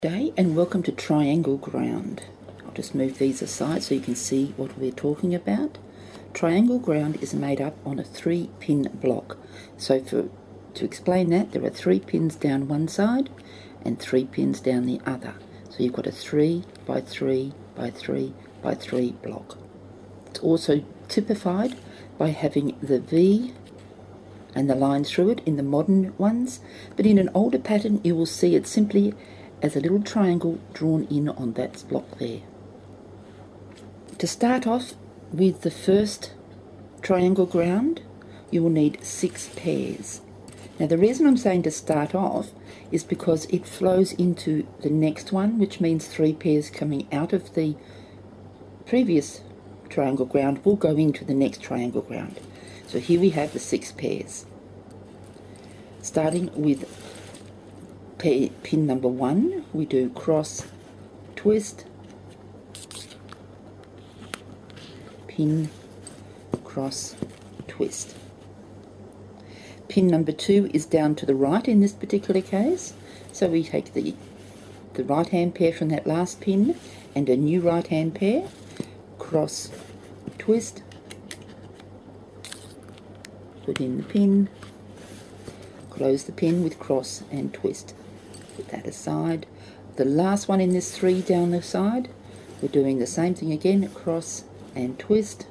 Day and welcome to triangle ground. I'll just move these aside so you can see what we're talking about. Triangle ground is made up on a 3-pin block. So to explain that, there are 3 pins down one side and 3 pins down the other. So you've got a 3 by 3 by 3 by 3 block. It's also typified by having the V and the line through it in the modern ones, but in an older pattern you will see it simply as a little triangle drawn in on that block there. To start off with the first triangle ground, you will need 6 pairs. Now the reason I'm saying to start off is because it flows into the next one, which means 3 pairs coming out of the previous triangle ground will go into the next triangle ground. So here we have the 6 pairs. Starting with pin number 1, we do cross, twist, pin, cross, twist. Pin number 2 is down to the right in this particular case, so we take the right hand pair from that last pin and a new right hand pair, cross, twist, put in the pin, close the pin with cross and twist. Put that aside. The last one in this 3 down the side, we're doing the same thing again, cross and twist.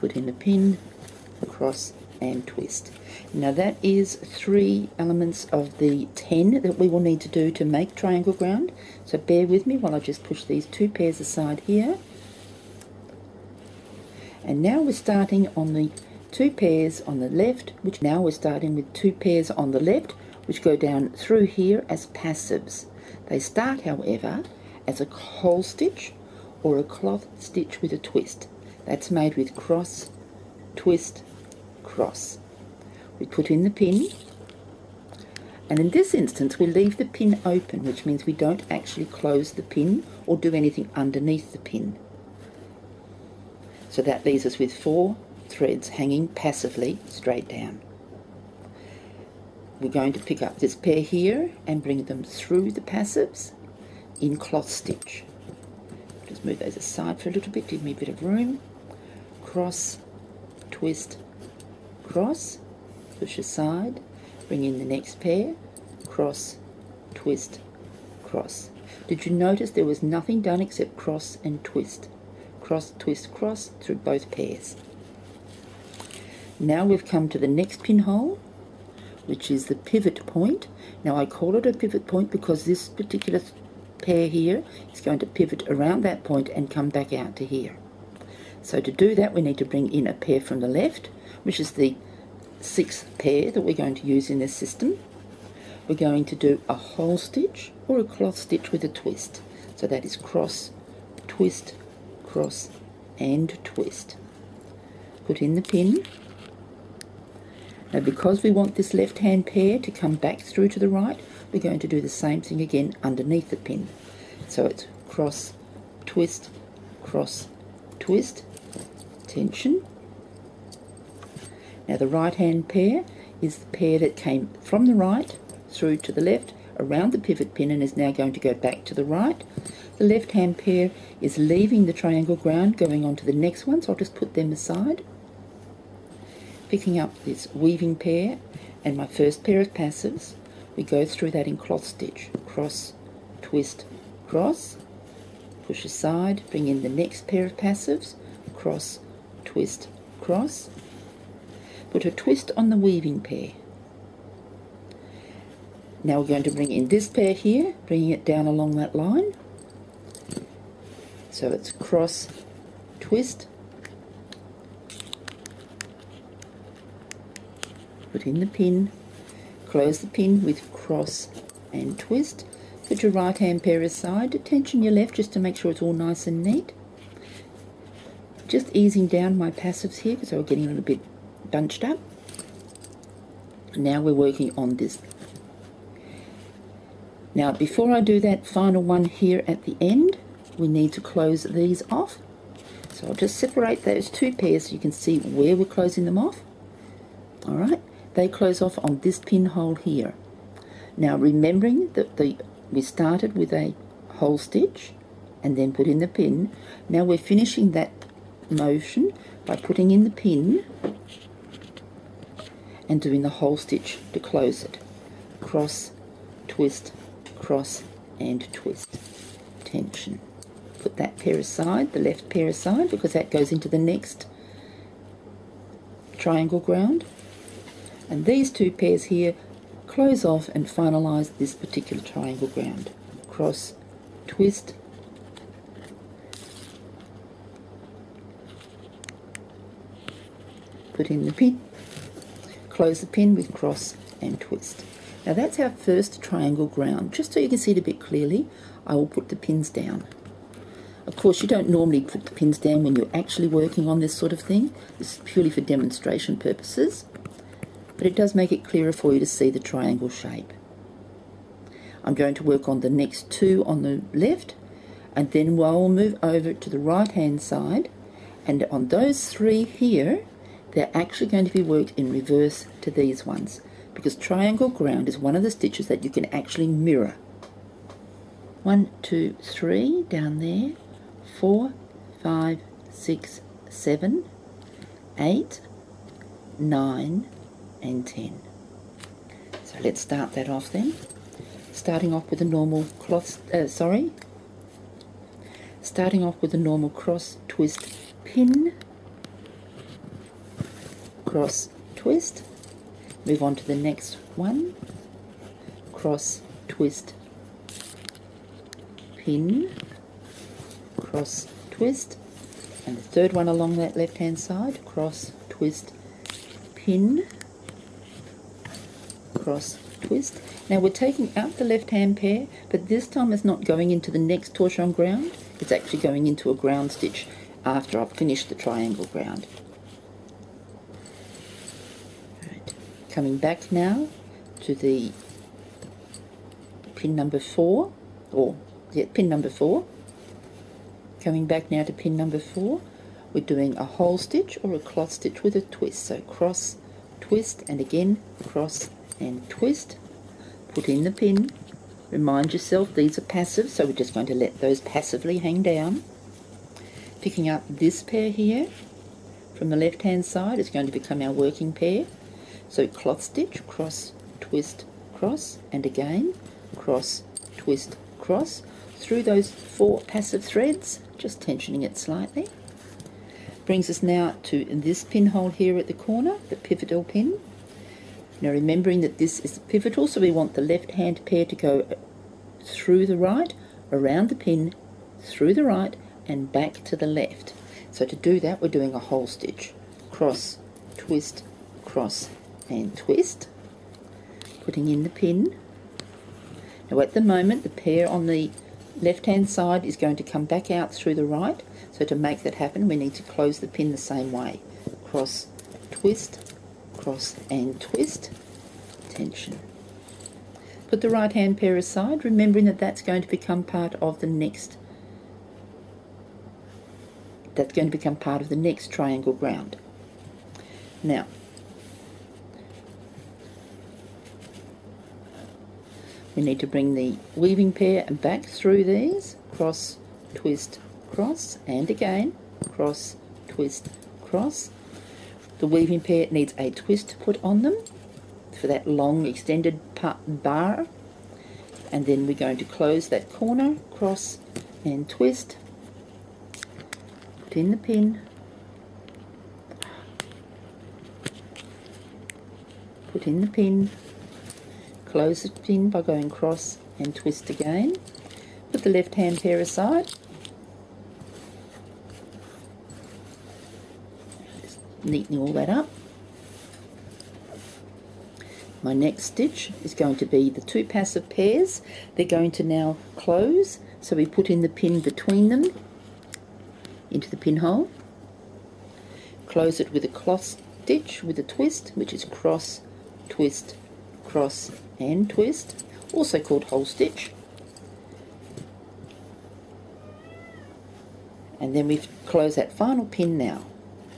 Put in the pin, cross and twist. Now that is 3 elements of the 10 that we will need to do to make triangle ground. So bear with me while I just push these 2 pairs aside here. And now we're starting on the 2 pairs on the left, which now we're starting with 2 pairs on the left, which go down through here as passives. They start, however, as a hole stitch or a cloth stitch with a twist. That's made with cross, twist, cross. We put in the pin, and in this instance we leave the pin open, which means we don't actually close the pin or do anything underneath the pin. So that leaves us with 4 threads hanging passively straight down. We're going to pick up this pair here and bring them through the passives in cloth stitch. Just move those aside for a little bit, give me a bit of room. Cross, twist, cross, push aside, bring in the next pair, cross, twist, cross. Did you notice there was nothing done except cross and twist? Cross, twist, cross through both pairs. Now we've come to the next pinhole, which is the pivot point. Now I call it a pivot point because this particular pair here is going to pivot around that point and come back out to here. So to do that we need to bring in a pair from the left, which is the 6th pair that we're going to use in this system. We're going to do a hole stitch or a cloth stitch with a twist. So that is cross, twist, cross and twist. Put in the pin. Now because we want this left hand pair to come back through to the right, we're going to do the same thing again underneath the pin. So it's cross, twist, twist, tension. Now the right hand pair is the pair that came from the right through to the left around the pivot pin and is now going to go back to the right. The left hand pair is leaving the triangle ground going on to the next one, so I'll just put them aside. Picking up this weaving pair and my first pair of passives, we go through that in cloth stitch. Cross, twist, cross, push aside, bring in the next pair of passives, cross, twist, cross, put a twist on the weaving pair. Now we're going to bring in this pair here, bringing it down along that line. So it's cross, twist, put in the pin, close the pin with cross and twist, put your right hand pair aside, tension your left just to make sure it's all nice and neat. Just easing down my passives here because they were getting a little bit bunched up. Now we're working on this. Now before I do that final one here at the end, we need to close these off. So I'll just separate those 2 pairs so you can see where we're closing them off. Alright, they close off on this pinhole here. Now remembering that we started with a hole stitch and then put in the pin. Now we're finishing that motion by putting in the pin and doing the hole stitch to close it. Cross, twist, cross and twist. Tension. Put that pair aside, the left pair aside, because that goes into the next triangle ground. And these two pairs here close off and finalize this particular triangle ground. Cross, twist, put in the pin, close the pin with cross and twist. Now that's our first triangle ground. Just so you can see it a bit clearly, I will put the pins down. Of course, you don't normally put the pins down when you're actually working on this sort of thing. This is purely for demonstration purposes, but it does make it clearer for you to see the triangle shape. I'm going to work on the next two on the left, and then we'll move over to the right hand side, and on those three here, they're actually going to be worked in reverse to these ones, because triangle ground is one of the stitches that you can actually mirror. 1, 2, 3 down there, 4, 5, 6, 7, 8, 9 and 10. So let's start that off then. Starting off with a normal starting off with a normal cross, twist, pin, cross, twist, move on to the next one, cross, twist, pin, cross, twist, and the third one along that left hand side, cross, twist, pin, cross, twist. Now we're taking out the left hand pair, but this time it's not going into the next torchon ground, it's actually going into a ground stitch after I've finished the triangle ground. Right. Coming back now to the pin number 4, pin number 4. Coming back now to pin number 4, we're doing a hole stitch or a cloth stitch with a twist. So cross, twist, and again cross and twist. Put in the pin. Remind yourself these are passive, so we're just going to let those passively hang down. Picking up this pair here from the left hand side is going to become our working pair. So cloth stitch, cross, twist, cross, and again cross, twist, cross, through those 4 passive threads, just tensioning it slightly. Brings us now to this pinhole here at the corner, the pivotal pin. Now remembering that this is pivotal, so we want the left hand pair to go through the right, around the pin, through the right, and back to the left. So to do that, we're doing a hole stitch. Cross, twist, cross, and twist. Putting in the pin. Now at the moment, the pair on the left hand side is going to come back out through the right. So to make that happen, we need to close the pin the same way. Cross, twist, cross and twist, tension. Put the right hand pair aside, remembering that that's going to become part of the next triangle ground. Now we need to bring the weaving pair back through these, cross, twist, cross, and again cross, twist, cross. The weaving pair needs a twist put on them for that long extended bar, and then we're going to close that corner, cross and twist, put in the pin, put in the pin, close the pin by going cross and twist again, put the left hand pair aside, neatening all that up. My next stitch is going to be the 2 passive pairs. They're going to now close, so we put in the pin between them into the pinhole, close it with a cloth stitch with a twist, which is cross, twist, cross and twist, also called hole stitch. And then we close that final pin now.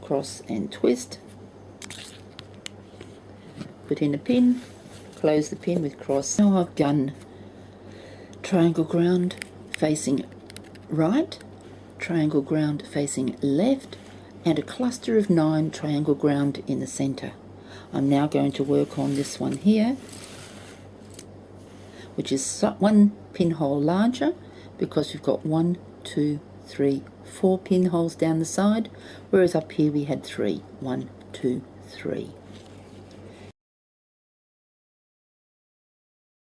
Cross and twist, put in a pin, close the pin with cross. Now I've done triangle ground facing right, triangle ground facing left, and a cluster of 9 triangle ground in the center. I'm now going to work on this one here, which is 1 pinhole larger, because we've got 1, 2, 3, 4 pinholes down the side, whereas up here we had 3. 1, 2, 3.